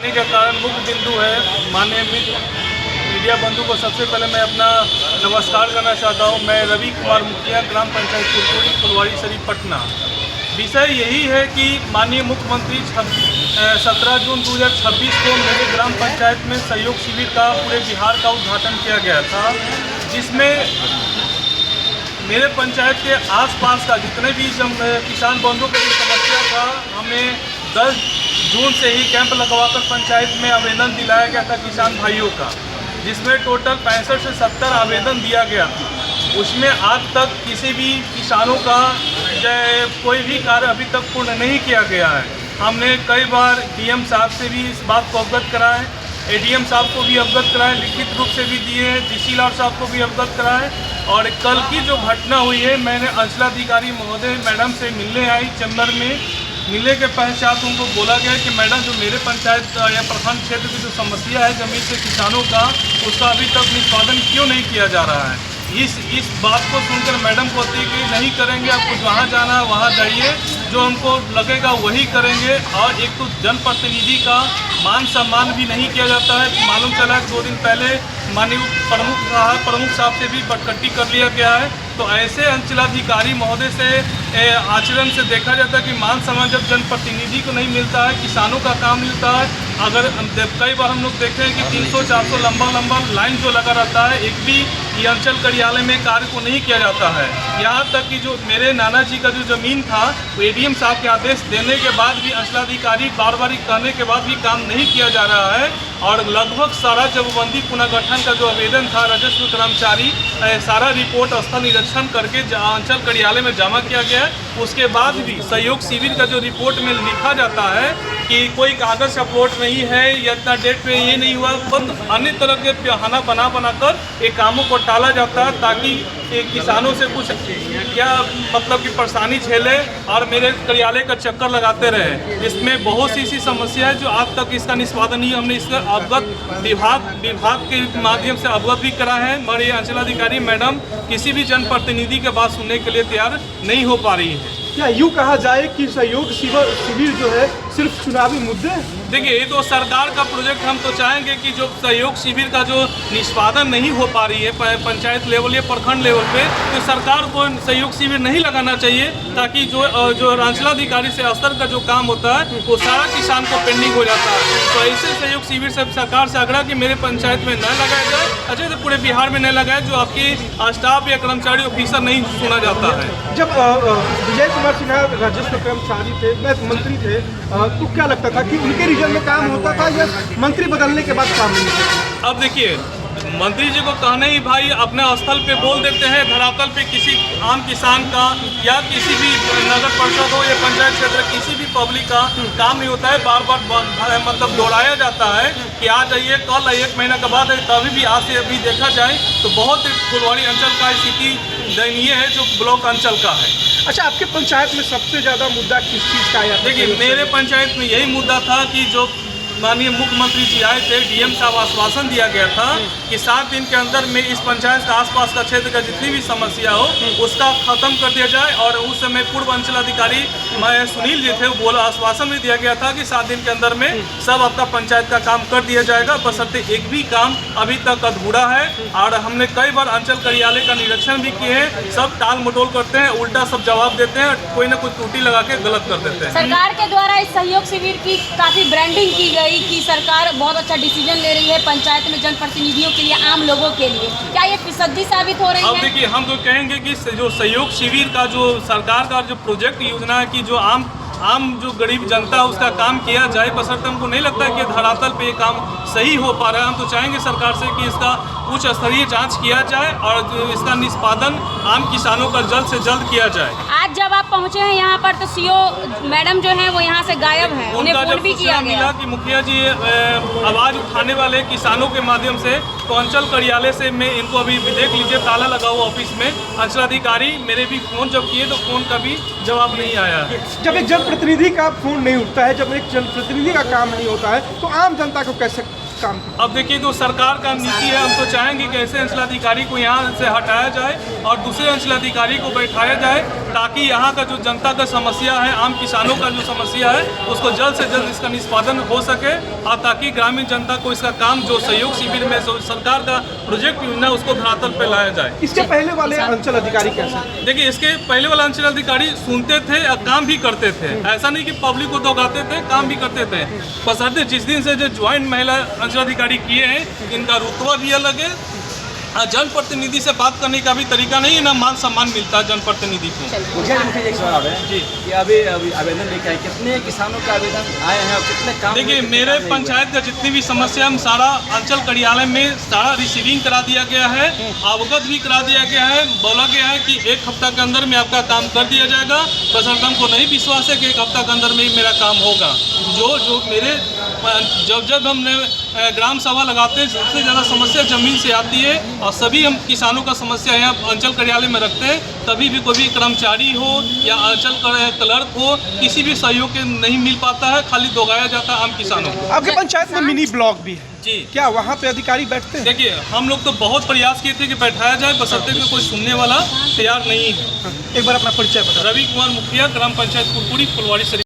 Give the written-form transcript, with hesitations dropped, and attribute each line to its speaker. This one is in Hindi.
Speaker 1: आने का कारण मुख्य बिंदु है। माननीय मीडिया बंधु को सबसे पहले मैं अपना नमस्कार करना चाहता हूं। मैं रवि कुमार मुखिया, ग्राम पंचायत कुरकुरी, फुलवारी शरीफ, पटना। विषय यही है कि माननीय मुख्यमंत्री 17 जून 2026 को मेरे ग्राम पंचायत में सहयोग शिविर का पूरे बिहार का उद्घाटन किया गया था, जिसमें मेरे पंचायत के आसपास का जितने भी किसान बंधुओं की समस्या था, हमें 10 जून से ही कैंप लगवाकर पंचायत में आवेदन दिलाया गया था किसान भाइयों का, जिसमें टोटल 65 से 70 आवेदन दिया गया। उसमें आज तक किसी भी किसानों का कोई भी कार्य अभी तक पूर्ण नहीं किया गया है। हमने कई बार डीएम साहब से भी इस बात को अवगत कराए, एडीएम साहब को भी अवगत कराए, लिखित रूप से भी दिए हैं, डीसी लॉर्ड साहब को भी अवगत कराए। और कल की जो घटना हुई है, मैंने अंचलाधिकारी महोदय मैडम से मिलने आई चैम्बर में। मिलने के पश्चात उनको बोला गया कि मैडम, जो मेरे पंचायत या प्रखंड क्षेत्र की जो समस्या है जमीन से किसानों का, उसका अभी तक निष्पादन क्यों नहीं किया जा रहा है। इस बात को सुनकर मैडम को होती कि नहीं करेंगे, आपको जहाँ जाना है वहाँ जाइए, जो हमको लगेगा वही करेंगे। और एक तो जनप्रतिनिधि का मान सम्मान भी नहीं किया जाता है। मालूम चला कि 2 दिन पहले माननीय प्रमुख साहब से भी बटकट्टी कर लिया गया है। तो ऐसे अंचलाधिकारी महोदय से आचरण से देखा जाता है कि मान सम्मान जब जनप्रतिनिधि को नहीं मिलता है, किसानों का काम मिलता है। अगर कई बार हम लोग देखते हैं कि 300-400 लंबा लाइन जो लगा रहता है, एक भी ये अंचल कार्यालय में कार्य को नहीं किया जाता है। यहाँ तक कि जो मेरे नाना जी का जो ज़मीन था, वो एडीएम साहब के आदेश देने के बाद भी अंचलाधिकारी बार कहने के बाद भी काम नहीं किया जा रहा है। और लगभग सारा जबबंदी पुनर्गठन का जो आवेदन था, राजस्व कर्मचारी सारा रिपोर्ट स्थल निरीक्षण करके अंचल कार्यालय में जमा किया गया। उसके बाद भी सहयोग शिविर का जो रिपोर्ट में लिखा जाता है कि कोई कागज़ अपलोड नहीं है या इतना डेट पे ये नहीं हुआ, बस अन्य तरह के बहाना बनाकर ये कामों को टाला जाता है, ताकि किसानों से कुछ क्या मतलब कि परेशानी झेले और मेरे कार्यालय का चक्कर लगाते रहे। इसमें बहुत सी ऐसी समस्या है जो आज तक इसका निष्पादन नहीं। हमने इसका अवगत विभाग के माध्यम से अवगत भी करा है, मगर ये अंचलाधिकारी मैडम किसी भी जनप्रतिनिधि के बात सुनने के लिए तैयार नहीं हो पा रही है।
Speaker 2: क्या यूँ कहा जाए कि सहयोग शिविर जो है सिर्फ चुनावी मुद्दे?
Speaker 1: देखिए, ये तो सरकार का प्रोजेक्ट। हम तो चाहेंगे कि जो सहयोग शिविर का जो निष्पादन नहीं हो पा रही है पंचायत लेवल या प्रखंड लेवल पे, तो सरकार को सहयोग शिविर नहीं लगाना चाहिए, ताकि जो अंचलाधिकारी से स्तर का जो काम होता है वो सारा किसान को पेंडिंग हो जाता है। तो ऐसे सहयोग शिविर से सरकार से आग्रह कि मेरे पंचायत में न लगाया जाए, अच्छे से पूरे बिहार में न लगाए, जो आपकी स्टाफ या कर्मचारी ऑफिसर नहीं सुना जाता है।
Speaker 2: जब विजय कुमार सिन्हा राजस्व कर्मचारी थे, मंत्री थे, तो क्या लगता था कि उनके रीजन में काम होता था या मंत्री बदलने के बाद काम नहीं होता?
Speaker 1: अब देखिए, मंत्री जी को कहने ही भाई अपने स्थल पे बोल देते हैं, धरातल पे किसी आम किसान का या किसी भी नगर परिषद हो या पंचायत क्षेत्र किसी भी पब्लिक का काम नहीं होता है। बार मतलब दौड़ाया जाता है कि आ जाइए, कल 1 महीना के बाद, तभी भी आज से अभी देखा जाए तो बहुत फुलवारी अंचल का स्थिति दयनीय है, जो ब्लॉक अंचल का है।
Speaker 2: अच्छा, आपके पंचायत में सबसे ज़्यादा मुद्दा किस चीज़ का आया?
Speaker 1: देखिए, मेरे पंचायत में यही मुद्दा था कि जो माननीय मुख्यमंत्री जी आए थे, डीएम साहब आश्वासन दिया गया था कि 7 दिन के अंदर में इस पंचायत का आसपास का क्षेत्र का जितनी भी समस्या हो उसका खत्म कर दिया जाए। और उस समय पूर्व अंचलाधिकारी सुनील जी थे, वो आश्वासन भी दिया गया था कि 7 दिन के अंदर में सब आपका पंचायत का काम कर दिया जाएगा। बशर्ते एक भी काम अभी तक अधूरा है। और हमने कई बार अंचल कार्यालय का निरीक्षण भी किए हैं, सब टाल मटोल करते हैं, उल्टा सब जवाब देते हैं, कोई ना कोई त्रुटि लगा के गलत कर देते हैं।
Speaker 3: सरकार के द्वारा इस सहयोग शिविर की काफ़ी ब्रांडिंग की गई कि सरकार बहुत अच्छा डिसीजन ले रही है पंचायत में जनप्रतिनिधियों के लिए, आम लोगों के लिए। क्या ये फिसदी साबित हो रही है?
Speaker 1: अब देखिए, हम तो कहेंगे कि जो सहयोग शिविर का जो सरकार का जो प्रोजेक्ट योजना है कि जो आम जो गरीब जनता है उसका काम किया जाए, बशर्ते हमको नहीं लगता है कि धरातल पे ये काम सही हो पा रहा है। हम तो चाहेंगे सरकार से कि इसका उच्च स्तरीय जांच किया जाए और इसका निष्पादन आम किसानों का जल्द से जल्द किया जाए।
Speaker 3: आज जब आप पहुंचे हैं यहाँ पर तो सीओ मैडम जो हैं वो यहाँ से गायब हैं, उन्हें फोन भी किया गया।
Speaker 1: मिला कि मुखिया जी आवाज़ उठाने वाले किसानों के माध्यम से, तो अंचल कार्यालय से मैं इनको अभी देख लीजिए, ताला लगा हुआ ऑफिस में। अंचलाधिकारी मेरे भी फ़ोन जब किए तो फ़ोन का भी जवाब नहीं आया।
Speaker 2: जब एक जनप्रतिनिधि का फोन नहीं उठता है, जब एक जनप्रतिनिधि का काम नहीं होता है, तो आम जनता को कैसे काम?
Speaker 1: अब देखिए, तो सरकार का नीति है, हम तो चाहेंगे कि ऐसे अंचलाधिकारी को यहाँ से हटाया जाए और दूसरे अंचलाधिकारी को बैठाया जाए, ताकि यहाँ का जो जनता का समस्या है, आम किसानों का जो समस्या है, उसको जल्द से जल्द इसका निष्पादन हो सके और ताकि ग्रामीण जनता को इसका काम जो सहयोग शिविर में जो सरकार का प्रोजेक्ट योजना उसको धरातल पे लाया जाए।
Speaker 2: इसके पहले वाले अंचल अधिकारी कैसे?
Speaker 1: देखिए, इसके पहले वाला अंचल अधिकारी सुनते थे और काम भी करते थे। ऐसा नहीं कि पब्लिक को दौड़ाते थे, काम भी करते थे। बशर्ते जिस दिन से जो ज्वाइंट महिला अंचल अधिकारी किए हैं, इनका रुतबा भी अलग है। जनप्रतिनिधि से बात करने का भी तरीका नहीं है, ना मान सम्मान मिलता है जनप्रतिनिधि को।
Speaker 4: मुझे एक सवाल है
Speaker 1: जी
Speaker 4: कि अभी आवेदन लेके आए, कितने किसानों का आवेदन आए हैं और कितने काम?
Speaker 1: देखिए, मेरे पंचायत का जितनी भी समस्या हम सारा अंचल कार्यालय में सारा रिसीविंग करा दिया गया है, अवगत भी करा दिया गया है। बोला गया है कि 1 हफ्ता के अंदर में आपका काम कर दिया जाएगा। बशर्ते हमको नहीं विश्वास है कि 1 हफ्ता के अंदर में ही मेरा काम होगा। जो मेरे जब हमने ग्राम सभा लगाते हैं, सबसे ज़्यादा समस्या ज़मीन से आती है और सभी हम किसानों का समस्या यहाँ अंचल कार्यालय में रखते हैं। तभी भी कोई भी कर्मचारी हो या अंचल क्लर्क हो, किसी भी सहयोग के नहीं मिल पाता है, खाली दोगाया जाता है आम किसानों को।
Speaker 2: आपके पंचायत में मिनी ब्लॉक भी है
Speaker 1: जी,
Speaker 2: क्या वहाँ पे अधिकारी बैठते हैं?
Speaker 1: देखिए, हम लोग तो बहुत प्रयास किए थे कि बैठाया जाए, बशर्ते कि कोई सुनने वाला तैयार नहीं है।
Speaker 2: एक बार अपना परिचय बताओ।
Speaker 1: रवि कुमार मुखिया, ग्राम पंचायत कुरकुरी, फुलवाड़ी शरीफ।